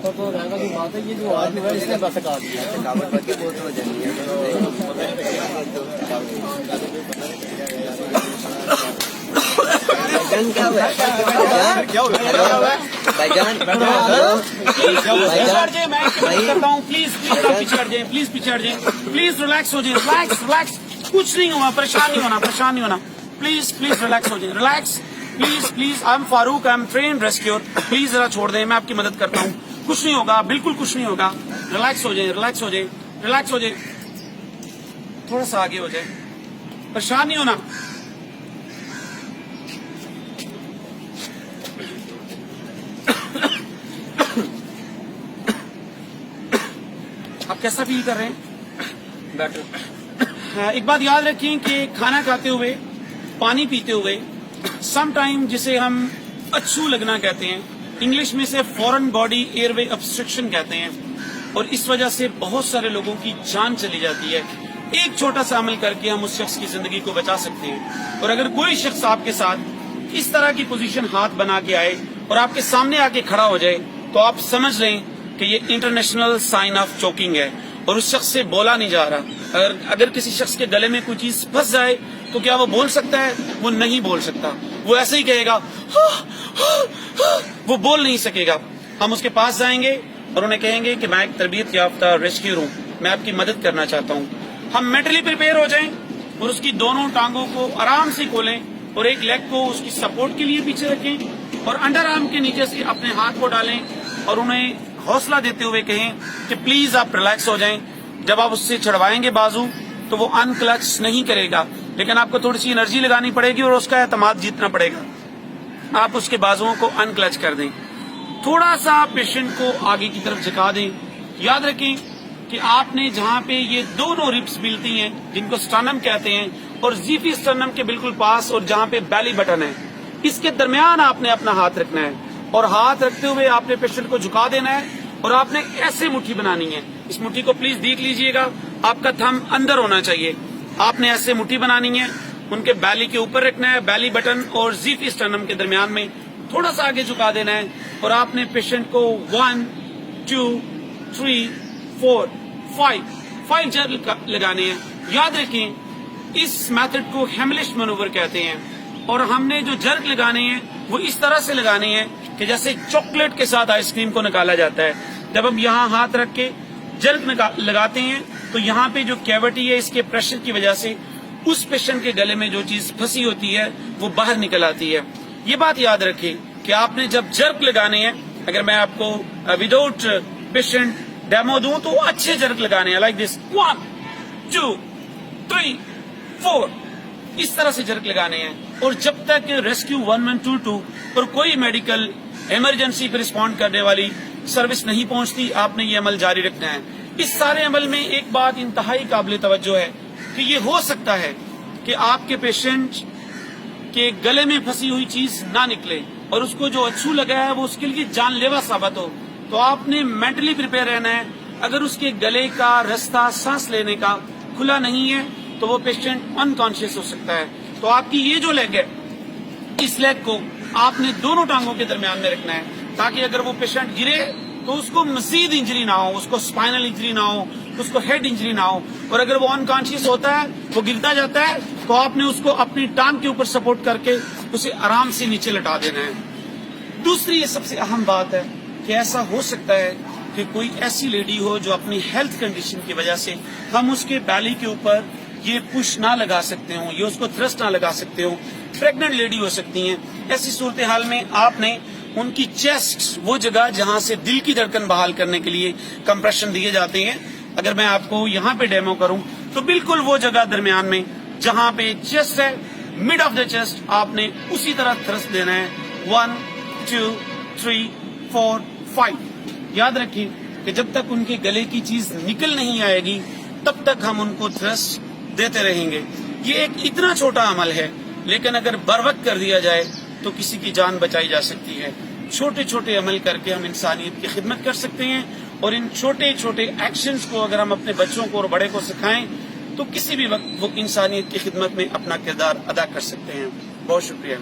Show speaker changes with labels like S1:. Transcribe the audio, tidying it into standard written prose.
S1: تو رہنے کی بات ہے، یہ جو آدمی ہے اس نے بس کاٹ دیا کاوٹ بچے بہت وجہ نہیں
S2: پلیز پیچھے ہٹ جائیں، پلیز ریلیکس ہو جائیں، ریلیکس، کچھ نہیں ہوا، پریشان نہیں ہونا، پلیز ریلیکس ہو جائیں، relax, please I am Farooq, I am trained rescuer, please ذرا چھوڑ دیں، میں آپ کی مدد کرتا ہوں، کچھ نہیں ہوگا، بالکل کچھ نہیں ہوگا، ریلیکس ہو جائیں، تھوڑا سا آگے ہو جائیں، پریشان نہیں ہونا۔ آپ کیسا فیل کر رہے ہیں؟ بیٹر۔ ایک بات یاد رکھیں کہ کھانا کھاتے ہوئے، پانی پیتے ہوئے، سم ٹائم جسے ہم اچھو لگنا کہتے ہیں، انگلش میں سے فورن باڈی ایئر وے obstruction کہتے ہیں، اور اس وجہ سے بہت سارے لوگوں کی جان چلی جاتی ہے۔ ایک چھوٹا سا عمل کر کے ہم اس شخص کی زندگی کو بچا سکتے ہیں، اور اگر کوئی شخص آپ کے ساتھ اس طرح کی پوزیشن ہاتھ بنا کے آئے اور آپ کے سامنے آ کے کھڑا ہو جائے تو آپ سمجھ لیں کہ یہ انٹرنیشنل سائن آف چوکنگ ہے، اور اس شخص سے بولا نہیں جا رہا۔ اگر کسی شخص کے گلے میں کوئی چیز پھنس جائے تو کیا وہ بول سکتا ہے؟ وہ نہیں بول سکتا، وہ ایسے ہی کہے گا، وہ بول نہیں سکے گا۔ ہم اس کے پاس جائیں گے اور انہیں کہیں گے کہ میں ایک تربیت یافتہ ریسکیور ہوں، میں آپ کی مدد کرنا چاہتا ہوں۔ ہم مینٹلی پریپیئر ہو جائیں اور اس کی دونوں ٹانگوں کو آرام سے کھولیں اور ایک لیگ کو اس کی سپورٹ کے لیے پیچھے رکھیں اور انڈر آرم کے نیچے سے اپنے ہاتھ کو ڈالیں اور انہیں حوصلہ دیتے ہوئے کہیں کہ پلیز آپ ریلیکس ہو جائیں۔ جب آپ اس سے چھڑوائیں گے بازو تو وہ انکلچ نہیں کرے گا، لیکن آپ کو تھوڑی سی انرجی لگانی پڑے گی اور اس کا اعتماد جیتنا پڑے گا۔ آپ اس کے بازوؤں کو انکلچ کر دیں، تھوڑا سا پیشنٹ کو آگے کی طرف جھکا دیں۔ یاد رکھیں کہ آپ نے جہاں پہ یہ دونوں ربس ملتی ہیں جن کو سٹرنم کہتے ہیں اور زیفی سٹرنم کے بالکل پاس اور جہاں پہ بیلی بٹن ہے، اس کے درمیان آپ نے اپنا ہاتھ رکھنا ہے، اور ہاتھ رکھتے ہوئے آپ نے پیشنٹ کو جھکا دینا ہے اور آپ نے ایسے مٹھی بنانی ہے۔ اس مٹھی کو پلیز دیکھ لیجئے گا، آپ کا تھم اندر ہونا چاہیے۔ آپ نے ایسے مٹھی بنانی ہے، ان کے بیلی کے اوپر رکھنا ہے، بیلی بٹن اور زیفی سٹرنم کے درمیان میں تھوڑا سا آگے جھکا دینا ہے، اور آپ نے پیشنٹ کو 1 2 3 4 5 جرک لگانے ہیں۔ یاد رکھیں اس میتھڈ کو ہیملش مینوور کہتے ہیں، اور ہم نے جو جرک لگانے ہیں وہ اس طرح سے لگانے ہیں کہ جیسے چاکلیٹ کے ساتھ آئس کریم کو نکالا جاتا ہے۔ جب ہم یہاں ہاتھ رکھ کے جرک لگاتے ہیں تو یہاں پہ جو کیوٹی ہے اس کے پریشر کی وجہ سے اس پیشنٹ کے گلے میں جو چیز پھنسی ہوتی ہے وہ باہر نکل آتی ہے۔ یہ بات یاد رکھیں کہ آپ نے جب جرک لگانے ہیں، اگر میں آپ کو وداؤٹ پیشنٹ ڈیمو دوں تو اچھے جرک لگانے ہیں، لائک دس 1 2 3 4، اس طرح سے جرک لگانے ہیں، اور جب تک ریسکیو 1122 اور کوئی میڈیکل ایمرجنسی پہ رسپونڈ کرنے والی سروس نہیں پہنچتی آپ نے یہ عمل جاری رکھنا ہے۔ اس سارے عمل میں ایک بات انتہائی قابل توجہ ہے کہ یہ ہو سکتا ہے کہ آپ کے پیشنٹ کے گلے میں پھنسی ہوئی چیز نہ نکلے اور اس کو جو اچھو لگا ہے وہ اس کے لیے جان لیوا ثابت ہو، تو آپ نے مینٹلی پریپیئر رہنا ہے۔ اگر اس کے گلے کا رستہ سانس لینے کا کھلا نہیں ہے تو وہ پیشنٹ انکانشیس ہو سکتا ہے۔ تو آپ کی یہ جو لیگ ہے، اس لیگ کو آپ نے دونوں ٹانگوں کے درمیان میں رکھنا ہے تاکہ اگر وہ پیشنٹ گرے تو اس کو مزید انجری نہ ہو، اس کو اسپائنل انجری نہ ہو، اس کو ہیڈ انجری نہ ہو، اور اگر وہ انکانشیس ہوتا ہے، وہ گرتا جاتا ہے، تو آپ نے اس کو اپنی ٹانگ کے اوپر سپورٹ کر کے اسے آرام سے نیچے لٹا دینا ہے۔ دوسری یہ سب سے اہم بات ہے کہ ایسا ہو سکتا ہے کہ کوئی ایسی لیڈی ہو جو اپنی ہیلتھ کنڈیشن کی وجہ سے ہم اس کے بیلی کے اوپر یہ پش نہ لگا سکتے ہوں، یہ اس کو تھرسٹ نہ لگا سکتے ہوں، پریگننٹ لیڈی ہو سکتی ہیں۔ ایسی صورتحال میں آپ نے ان کی چیسٹ، وہ جگہ جہاں سے دل کی دھڑکن بحال کرنے کے لیے کمپریشن دیے جاتے ہیں، اگر میں آپ کو یہاں پہ ڈیمو کروں تو بالکل وہ جگہ درمیان میں جہاں پہ چیسٹ ہے، مڈ آف دا چیسٹ، آپ نے اسی طرح تھرسٹ دینا ہے 1 2 3 4 5۔ یاد رکھیں کہ جب تک ان کے گلے کی چیز نکل نہیں آئے گی تب تک ہم ان کو تھرسٹ دیتے رہیں گے۔ یہ ایک اتنا چھوٹا عمل ہے لیکن اگر بر وقت کر دیا جائے تو کسی کی جان بچائی جا سکتی ہے۔ چھوٹے چھوٹے عمل کر کے ہم انسانیت کی خدمت کر سکتے ہیں، اور ان چھوٹے چھوٹے ایکشنز کو اگر ہم اپنے بچوں کو اور بڑے کو سکھائیں تو کسی بھی وقت وہ انسانیت کی خدمت میں اپنا کردار ادا کر سکتے ہیں۔ بہت شکریہ۔